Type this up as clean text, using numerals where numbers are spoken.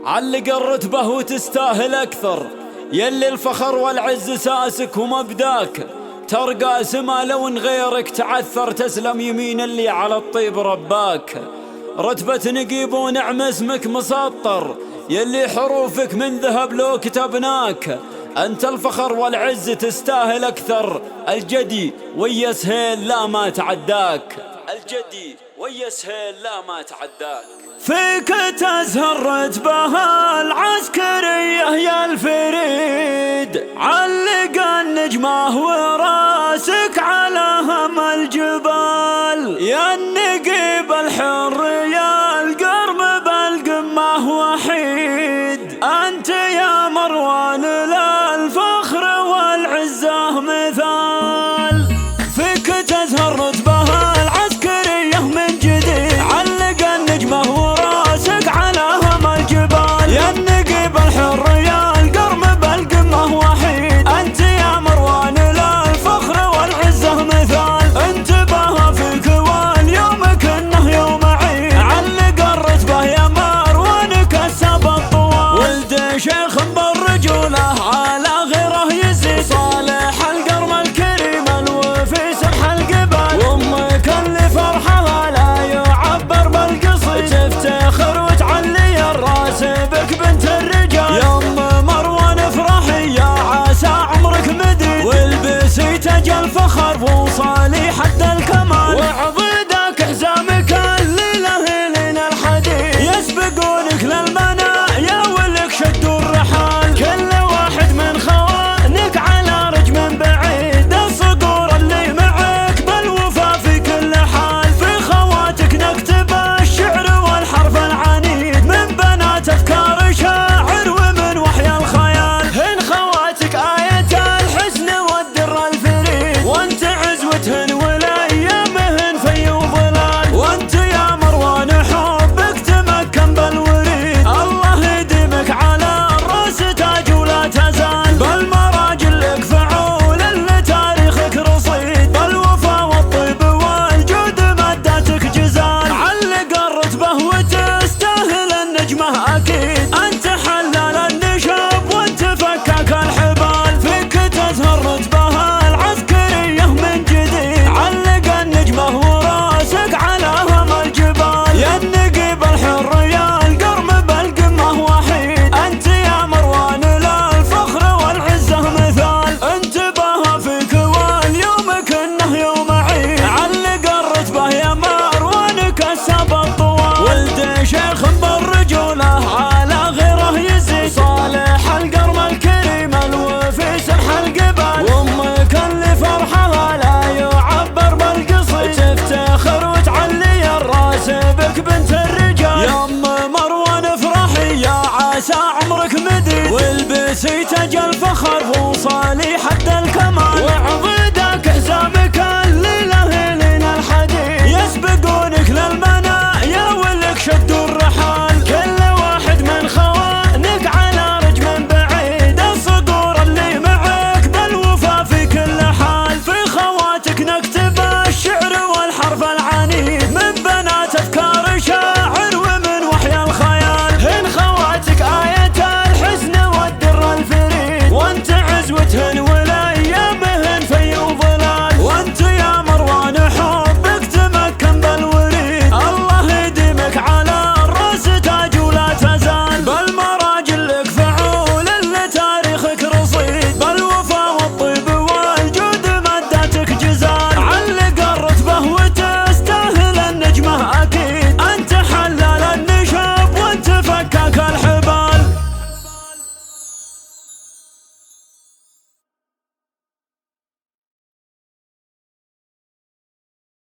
علق الرتبة وتستاهل أكثر، يلي الفخر والعز ساسك ومبداك، ترقى سما لو ان غيرك تعثر، تسلم يمين اللي على الطيب رباك. رتبة نقيب ونعم اسمك مسطر، يلي حروفك من ذهب لو كتبناك، أنت الفخر والعز تستاهل أكثر، الجدي ويا سهيل لا ما تعداك، الجدي ويا سهيل لا ما تعداك. فيك تزهر رتبها العسكرية يا الفريد، علق النجمة وراسك